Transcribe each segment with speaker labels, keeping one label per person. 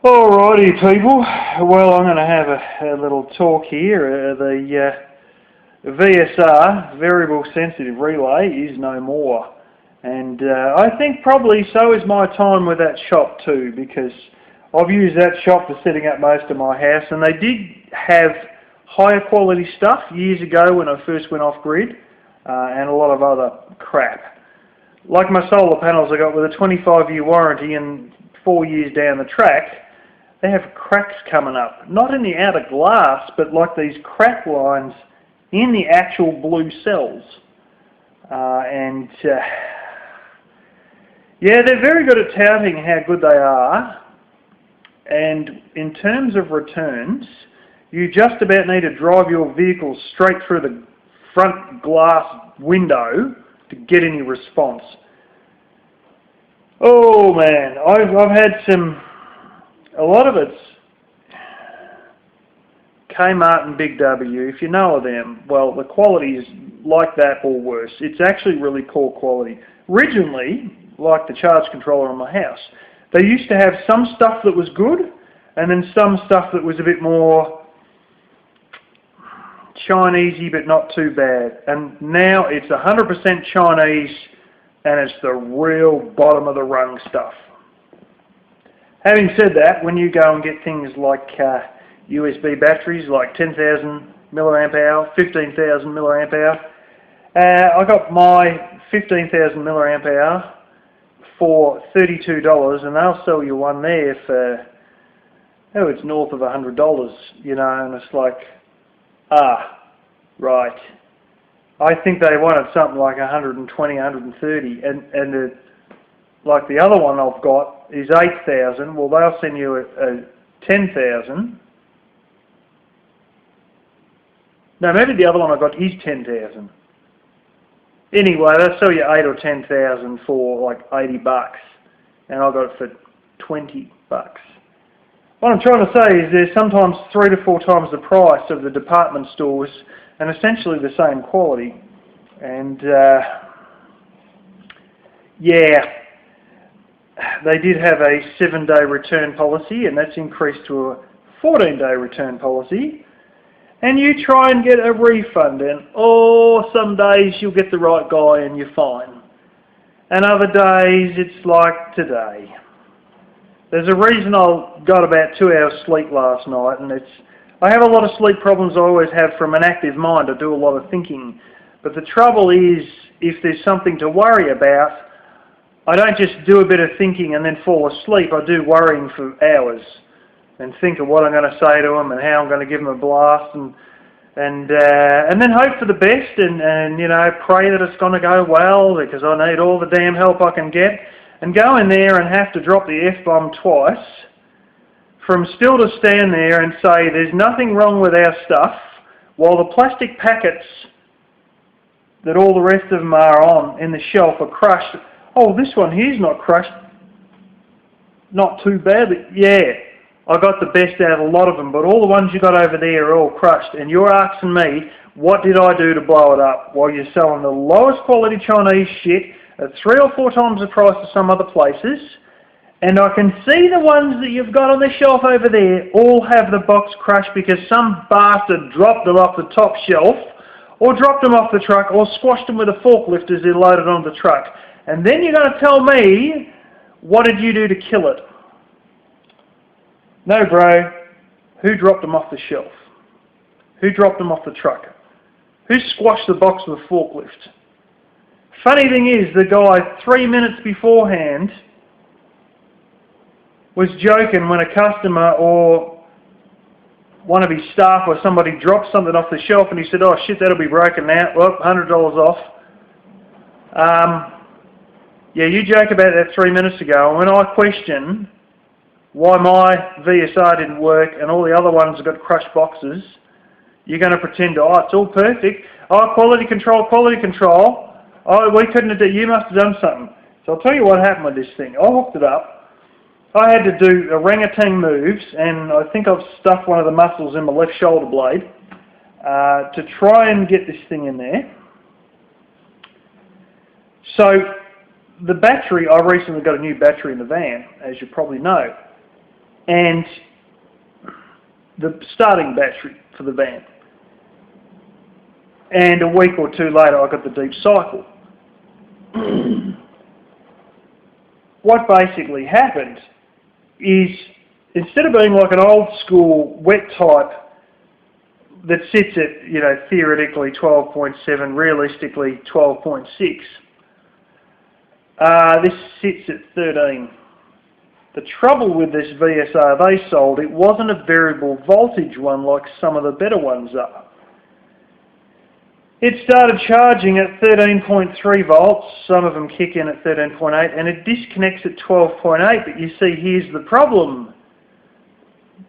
Speaker 1: Alrighty people, well I'm going to have a little talk here. The VSR, Variable Sensitive Relay, is no more. And I think probably so is my time with that shop too, because I've used that shop for setting up most of my house, and they did have higher quality stuff years ago when I first went off grid, and a lot of other crap. Like my solar panels I got with a 25-year warranty, and 4 years down the track they have cracks coming up. Not in the outer glass, but like these crack lines in the actual blue cells. Yeah, they're very good at touting how good they are. And in terms of returns, you just about need to drive your vehicle straight through the front glass window to get any response. Oh man, I've had a lot of it's Kmart and Big W. If you know of them, well, the quality is like that or worse. It's actually really poor quality. Originally, like the charge controller on my house, they used to have some stuff that was good and then some stuff that was a bit more Chinesey but not too bad. And now it's 100% Chinese and it's the real bottom of the rung stuff. Having said that, when you go and get things like USB batteries, like 10,000 milliamp hour, 15,000 milliamp hour, I got my 15,000 milliamp hour for $32, and they'll sell you one there for, oh, it's north of $100, you know, and it's like, right. I think they wanted something like 120, 130, and like the other one I've got is 8,000. Well, they'll send you a 10,000. No, maybe the other one I got is 10,000. Anyway, they'll sell you 8 or 10,000 for like 80 bucks, and I got it for 20 bucks. What I'm trying to say is there's sometimes 3 to 4 times the price of the department stores, and essentially the same quality. And yeah, they did have a 7-day return policy, and that's increased to a 14-day return policy. And you try and get a refund, and some days you'll get the right guy and you're fine. And other days it's like today. There's a reason I got about 2 hours sleep last night, and I have a lot of sleep problems I always have from an active mind. I do a lot of thinking. But the trouble is, if there's something to worry about, I don't just do a bit of thinking and then fall asleep. I do worrying for hours and think of what I'm going to say to them and how I'm going to give them a blast, and then hope for the best and you know, pray that it's going to go well, because I need all the damn help I can get, and go in there and have to drop the F-bomb twice from still to stand there and say there's nothing wrong with our stuff while the plastic packets that all the rest of them are on in the shelf are crushed. Oh, this one here's not crushed. Not too badly. Yeah, I got the best out of a lot of them, but all the ones you got over there are all crushed. And you're asking me, what did I do to blow it up? While you're selling the lowest quality Chinese shit at 3 or 4 times the price of some other places. And I can see the ones that you've got on the shelf over there all have the box crushed because some bastard dropped them off the top shelf, or dropped them off the truck, or squashed them with a forklift as they loaded on the truck. And then you're going to tell me, what did you do to kill it? No, bro. Who dropped them off the shelf? Who dropped them off the truck? Who squashed the box with a forklift? Funny thing is, the guy 3 minutes beforehand was joking when a customer or one of his staff or somebody dropped something off the shelf, and he said, oh shit, that'll be broken now. Well, $100 off. Yeah, you joke about that 3 minutes ago, and when I question why my VSR didn't work and all the other ones have got crushed boxes, you're going to pretend, oh, it's all perfect. Oh, quality control, quality control. Oh, we couldn't have done, you must have done something. So I'll tell you what happened with this thing. I hooked it up. I had to do orangutan moves, and I think I've stuffed one of the muscles in my left shoulder blade to try and get this thing in there. So the battery, I recently got a new battery in the van, as you probably know. and the starting battery for the van. And a week or two later I got the deep cycle. What basically happened is, instead of being like an old school wet type that sits at, you know, theoretically 12.7, realistically 12.6, this sits at 13. The trouble with this VSR they sold, it wasn't a variable voltage one like some of the better ones are. It started charging at 13.3 volts, some of them kick in at 13.8, and it disconnects at 12.8, but you see here's the problem.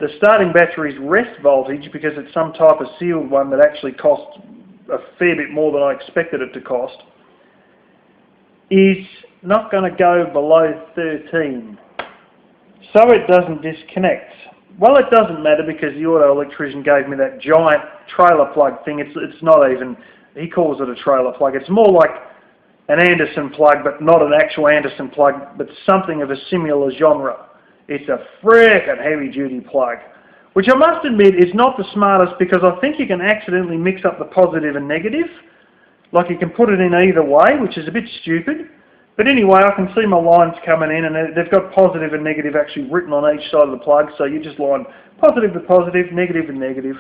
Speaker 1: The starting battery's rest voltage, because it's some type of sealed one that actually costs a fair bit more than I expected it to cost, is not going to go below 13. So it doesn't disconnect. Well, it doesn't matter because the auto electrician gave me that giant trailer plug thing. It's not even, he calls it a trailer plug. It's more like an Anderson plug, but not an actual Anderson plug, but something of a similar genre. It's a frickin' heavy-duty plug, which I must admit is not the smartest, because I think you can accidentally mix up the positive and negative. Like, you can put it in either way, which is a bit stupid. But anyway, I can see my lines coming in, and they've got positive and negative actually written on each side of the plug, so you just line positive to positive, negative to negative,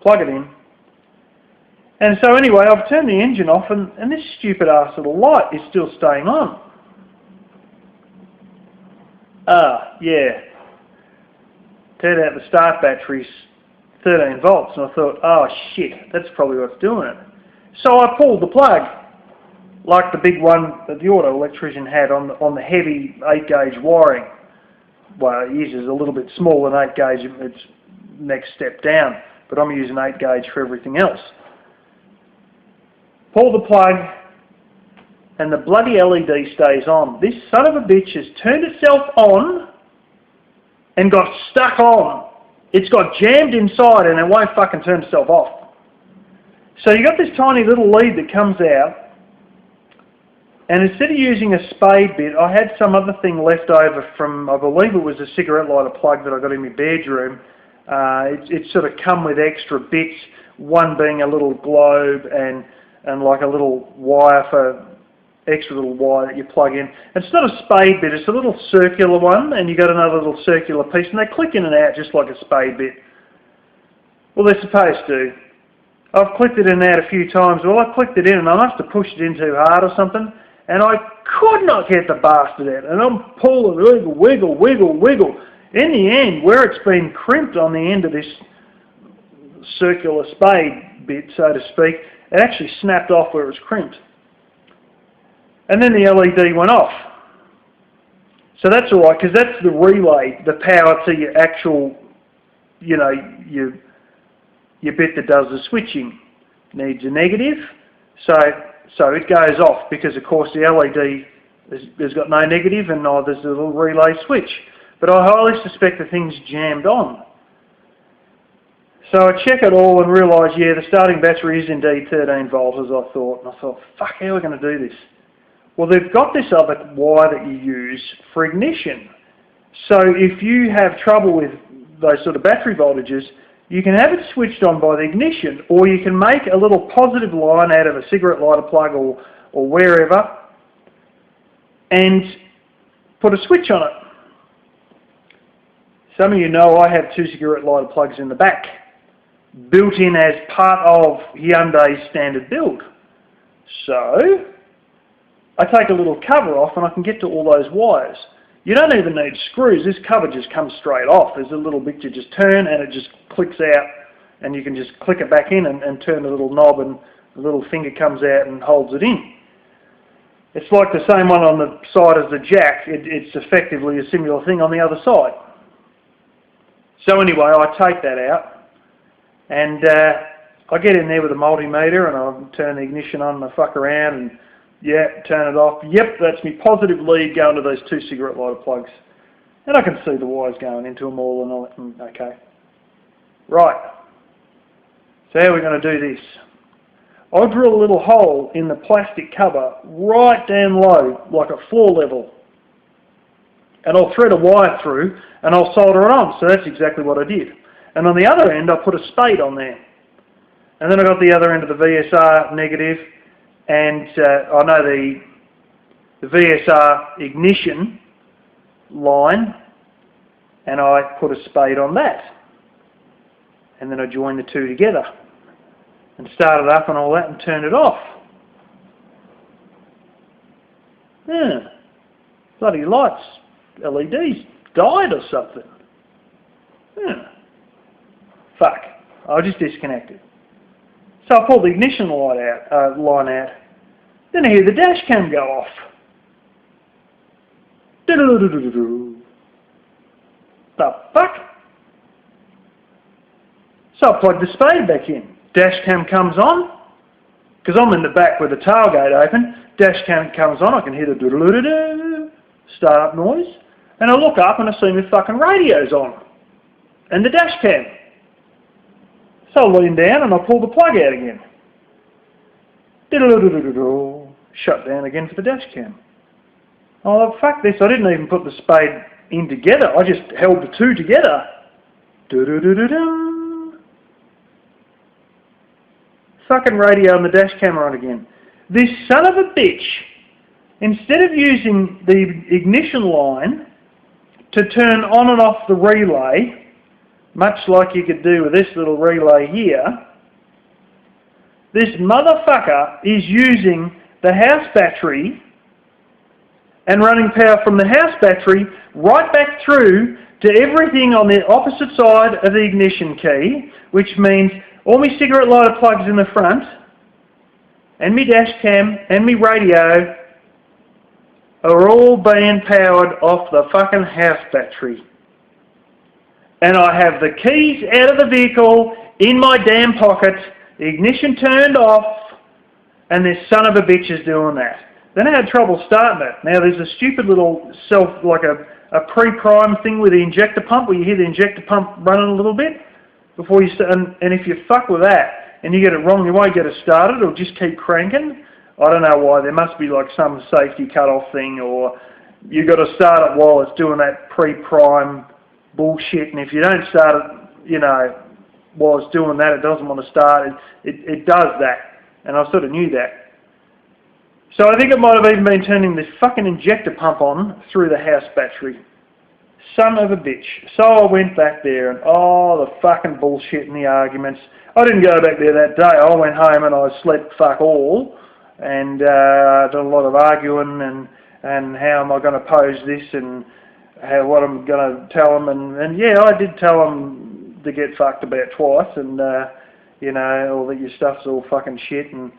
Speaker 1: plug it in. And so anyway, I've turned the engine off, and this stupid ass little light is still staying on. Yeah. Turned out the start battery's 13 volts, and I thought, oh shit, that's probably what's doing it. So I pulled the plug, like the big one that the auto electrician had on the heavy 8-gauge wiring. Well, it uses a little bit smaller than 8-gauge, it's next step down, but I'm using 8-gauge for everything else. Pull the plug, and the bloody LED stays on. This son of a bitch has turned itself on and got stuck on. It's got jammed inside and it won't fucking turn itself off. So you got this tiny little lead that comes out, and instead of using a spade bit, I had some other thing left over from, I believe it was a cigarette lighter plug that I got in my bedroom. It sort of come with extra bits, one being a little globe and like a little wire for, extra little wire that you plug in. It's not a spade bit, it's a little circular one, and you got another little circular piece, and they click in and out just like a spade bit. Well, they're supposed to. I've clicked it in and out a few times. Well, I clicked it in and I must have pushed it in too hard or something, and I could not get the bastard out. And I'm pulling, wiggle. In the end, where it's been crimped on the end of this circular spade bit, so to speak, it actually snapped off where it was crimped. And then the LED went off. So that's all right, because that's the relay, the power to your actual, you know, your bit that does the switching. Needs a negative, so it goes off, because of course the LED has got no negative and neither does the little relay switch. But I highly suspect the thing's jammed on. So I check it all and realise, yeah, the starting battery is indeed 13 volt as I thought. And I thought, fuck, how are we going to do this? Well, they've got this other wire that you use for ignition. So if you have trouble with those sort of battery voltages, you can have it switched on by the ignition, or you can make a little positive line out of a cigarette lighter plug or wherever and put a switch on it. Some of you know I have 2 cigarette lighter plugs in the back, built in as part of Hyundai's standard build. So I take a little cover off and I can get to all those wires. You don't even need screws, this cover just comes straight off. There's a little bit you just turn and it just clicks out, and you can just click it back in and turn the little knob, and the little finger comes out and holds it in. It's like the same one on the side as the jack. It's effectively a similar thing on the other side. So anyway, I take that out and I get in there with a multimeter and I turn the ignition on and I fuck around and yeah, turn it off. Yep, that's me positive lead going to those 2 cigarette lighter plugs. And I can see the wires going into them all and all. Okay. Right. So how are we going to do this? I'll drill a little hole in the plastic cover right down low, like at floor level. and I'll thread a wire through and I'll solder it on. So that's exactly what I did. And on the other end, I put a spade on there. And then I got the other end of the VSR negative, and I know the VSR ignition line, and I put a spade on that. And then I joined the two together and started up and all that and turned it off. Yeah. Bloody lights, LEDs died or something. Yeah. Fuck. I just disconnected. So I pulled the ignition line out. Then I hear the dash cam go off. The fuck? So I plugged the spade back in. Dash cam comes on, because I'm in the back with the tailgate open. Dash cam comes on, I can hear the doo-doo-doo-doo start-up noise, and I look up and I see my fucking radio's on, and the dash cam. So I lean down and I pull the plug out again. Doo-doo-doo-doo-doo. Shut down again for the dash cam. Oh, fuck this, I didn't even put the spade in together, I just held the two together. Doo-doo-doo-doo-doo. Fucking radio and the dash camera on again. This son of a bitch, instead of using the ignition line to turn on and off the relay, much like you could do with this little relay here, this motherfucker is using the house battery and running power from the house battery right back through to everything on the opposite side of the ignition key, which means all my cigarette lighter plugs in the front, and my dash cam, and my radio are all being powered off the fucking house battery. And I have the keys out of the vehicle in my damn pocket, the ignition turned off, and this son of a bitch is doing that. Then I had trouble starting it. Now there's a stupid little like a pre-prime thing with the injector pump, where you hear the injector pump running a little bit before you start, and if you fuck with that and you get it wrong, you won't get it started, or just keep cranking. I don't know why. There must be like some safety cut-off thing, or you've got to start it while it's doing that pre-prime bullshit, and if you don't start it, you know, while it's doing that, it doesn't want to start. It does that, and I sort of knew that. So I think it might have even been turning this fucking injector pump on through the house battery. Son of a bitch. So I went back there, and the fucking bullshit and the arguments. I didn't go back there that day. I went home and I slept fuck all, and did a lot of arguing and how am I going to pose this and what I'm going to tell them. And yeah, I did tell them to get fucked about twice, and you know, all that your stuff's all fucking shit, and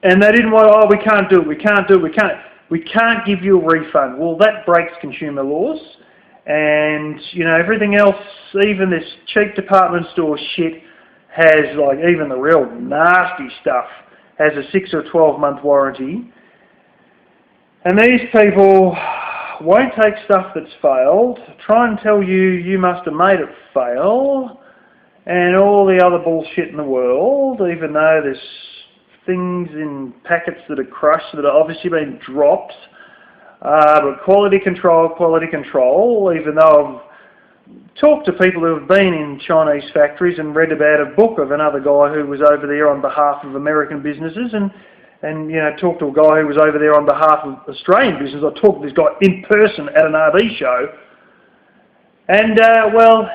Speaker 1: they didn't want, we can't do it, we can't give you a refund. Well, that breaks consumer laws, and you know, everything else, even this cheap department store shit has, like, even the real nasty stuff has a 6 or 12-month warranty, and these people won't take stuff that's failed, try and tell you you must have made it fail, and all the other bullshit in the world, even though there's things in packets that are crushed that are obviously been dropped. But quality control, even though I've talked to people who have been in Chinese factories and read about a book of another guy who was over there on behalf of American businesses, and you know, talked to a guy who was over there on behalf of Australian business. I talked to this guy in person at an RV show, and well,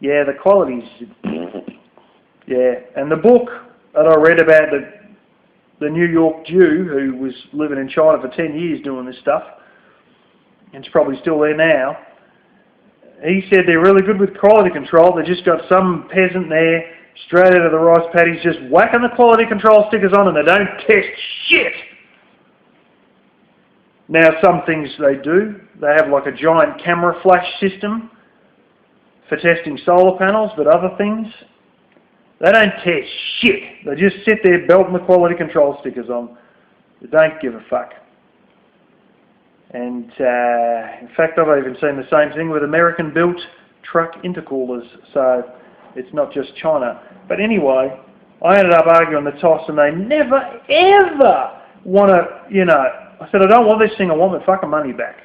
Speaker 1: yeah, the quality's, yeah, and the book that I read about the New York Jew who was living in China for 10 years doing this stuff, and it's probably still there now, he said they're really good with quality control. They just got some peasant there, straight out of the rice paddies, just whacking the quality control stickers on, and they don't test shit. Now, some things they do. They have like a giant camera flash system for testing solar panels, but other things, they don't test shit. They just sit there belting the quality control stickers on. They don't give a fuck. And in fact, I've even seen the same thing with American-built truck intercoolers. So it's not just China. But anyway, I ended up arguing the toss, and they never, ever want to, you know, I said, I don't want this thing, I want my fucking money back.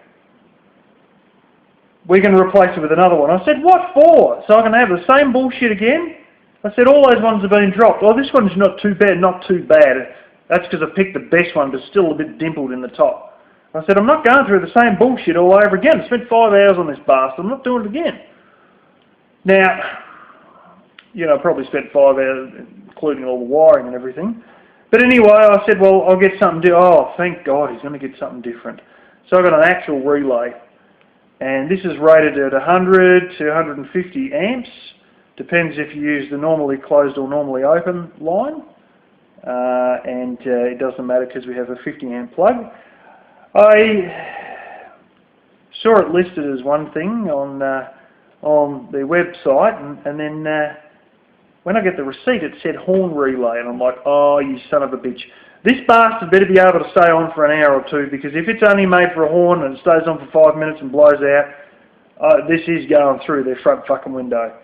Speaker 1: We can replace it with another one. I said, what for? So I can have the same bullshit again? I said, all those ones have been dropped. Oh, this one's not too bad, not too bad. That's because I picked the best one, but still a bit dimpled in the top. I said, I'm not going through the same bullshit all over again. I spent 5 hours on this bastard. I'm not doing it again. Now, you know, I probably spent 5 hours, including all the wiring and everything. But anyway, I said, well, I'll get something different. Oh, thank God, he's going to get something different. So I got an actual relay. And this is rated at 100 to 150 amps. Depends if you use the normally closed or normally open line. It doesn't matter because we have a 50 amp plug. I saw it listed as one thing on their website, and then when I get the receipt it said horn relay, and I'm like, oh, you son of a bitch. This bastard better be able to stay on for an hour or two, because if it's only made for a horn and it stays on for 5 minutes and blows out, this is going through their front fucking window.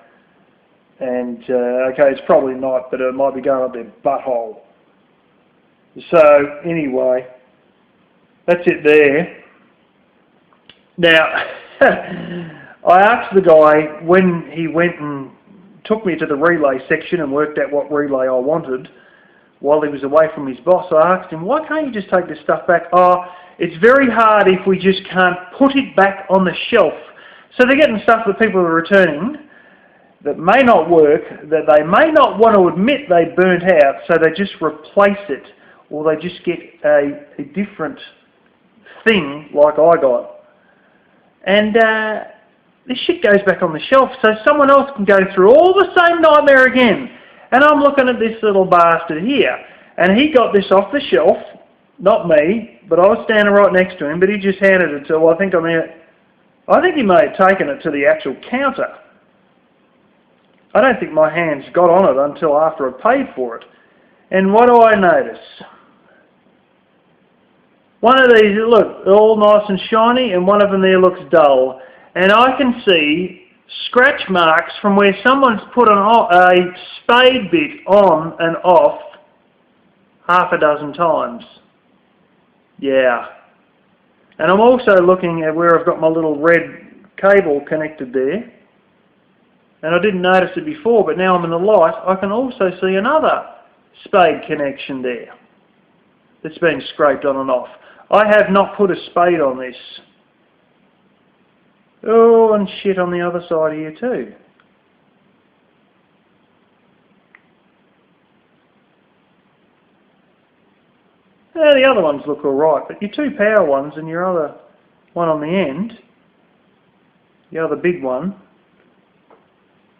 Speaker 1: And, okay, it's probably not, but it might be going up their butthole. So, anyway, that's it there. Now, I asked the guy when he went and took me to the relay section and worked out what relay I wanted while he was away from his boss. I asked him, why can't you just take this stuff back? Oh, it's very hard if we just can't put it back on the shelf. So they're getting stuff that people are returning that may not work, that they may not want to admit they burnt out, so they just replace it, or they just get a different thing like I got. And this shit goes back on the shelf, so someone else can go through all the same nightmare again. And I'm looking at this little bastard here, and he got this off the shelf, not me, but I was standing right next to him, but he just handed it to, I think he may have taken it to the actual counter. I don't think my hands got on it until after I paid for it. And what do I notice? One of these, look, they're all nice and shiny, and one of them there looks dull. And I can see scratch marks from where someone's put a spade bit on and off half a dozen times. Yeah. And I'm also looking at where I've got my little red cable connected there. And I didn't notice it before, but now I'm in the light, I can also see another spade connection there that's been scraped on and off. I have not put a spade on this. Oh, and shit on the other side here too. Yeah, the other ones look alright, but your two power ones and your other one on the end, the other big one,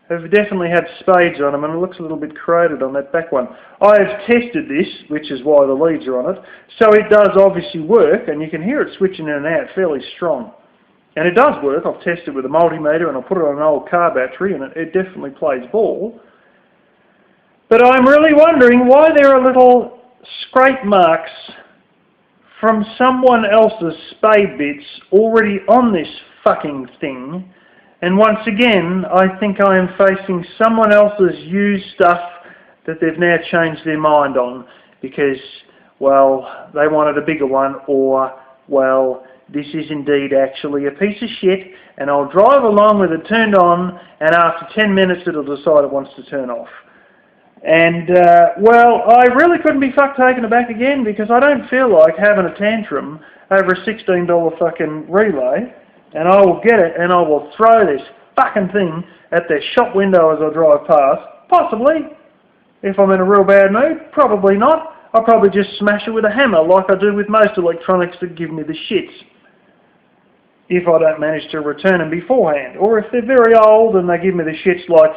Speaker 1: have definitely had spades on them, and it looks a little bit corroded on that back one. I have tested this, which is why the leads are on it, so it does obviously work, and you can hear it switching in and out fairly strong. And it does work. I've tested with a multimeter, and I put it on an old car battery, and it definitely plays ball. But I'm really wondering why there are little scrape marks from someone else's spade bits already on this fucking thing. And once again, I think I am facing someone else's used stuff that they've now changed their mind on because, well, they wanted a bigger one, or, well, this is indeed actually a piece of shit, and I'll drive along with it turned on, and after 10 minutes it'll decide it wants to turn off. And, well, I really couldn't be fucked taken aback again, because I don't feel like having a tantrum over a $16 fucking relay, and I will get it, and I will throw this fucking thing at their shop window as I drive past. Possibly. If I'm in a real bad mood, probably not. I'll probably just smash it with a hammer like I do with most electronics that give me the shits, if I don't manage to return them beforehand. Or if they're very old and they give me the shits, like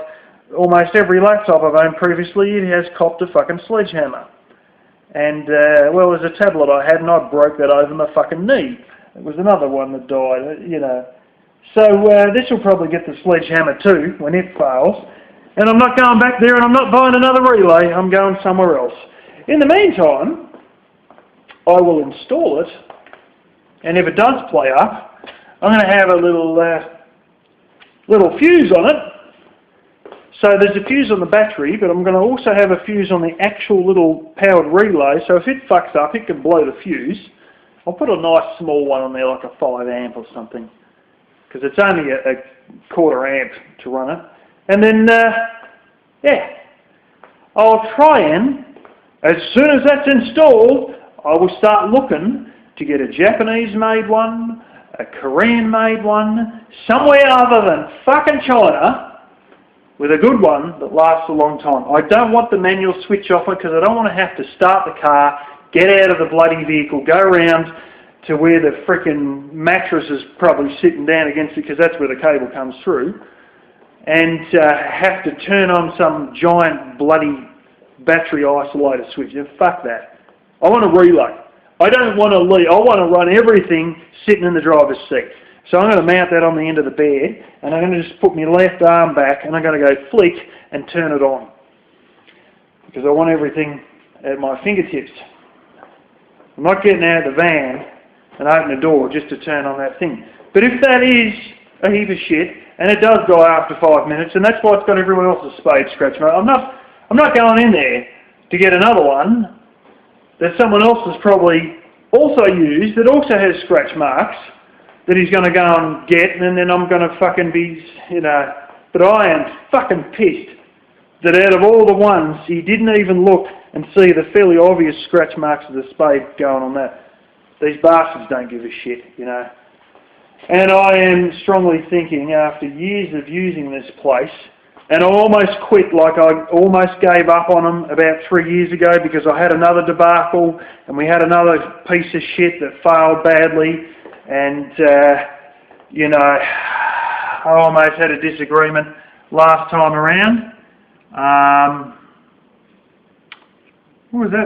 Speaker 1: almost every laptop I've owned previously, it has copped a fucking sledgehammer. And, well, there's a tablet I had and I broke that over my fucking knee. It was another one that died, you know. So this will probably get the sledgehammer too when it fails. And I'm not going back there and I'm not buying another relay. I'm going somewhere else. In the meantime, I will install it. And if it does play up, I'm going to have a little fuse on it So there's a fuse on the battery, but I'm going to also have a fuse on the actual little powered relay, so if it fucks up, it can blow the fuse. I'll put a nice small one on there, like a 5 amp or something, because it's only a quarter amp to run it. And then, yeah, I'll try and, as soon as that's installed, I will start looking to get a Japanese-made one, a Korean-made one, somewhere other than fucking China, with a good one that lasts a long time. I don't want the manual switch off it because I don't want to have to start the car, get out of the bloody vehicle, go around to where the frickin' mattress is probably sitting down against it, because that's where the cable comes through, and have to turn on some giant bloody battery isolator switch. And fuck that. I want a relay. I don't want to leave. I want to run everything sitting in the driver's seat. So I'm going to mount that on the end of the bed, and I'm going to just put my left arm back, and I'm going to go flick and turn it on. Because I want everything at my fingertips. I'm not getting out of the van and open the door just to turn on that thing. But if that is a heap of shit, and it does go after 5 minutes, and that's why it's got everyone else's spade scratch mark, I'm not going in there to get another one that someone else has probably also used that also has scratch marks, that he's going to go and get, and then I'm going to fucking be, you know, but I am fucking pissed that out of all the ones, he didn't even look and see the fairly obvious scratch marks of the spade going on that. These bastards don't give a shit, you know. And I am strongly thinking, after years of using this place, and I almost quit, like I almost gave up on them about 3 years ago because I had another debacle, and we had another piece of shit that failed badly. And, you know, I almost had a disagreement last time around. What was that?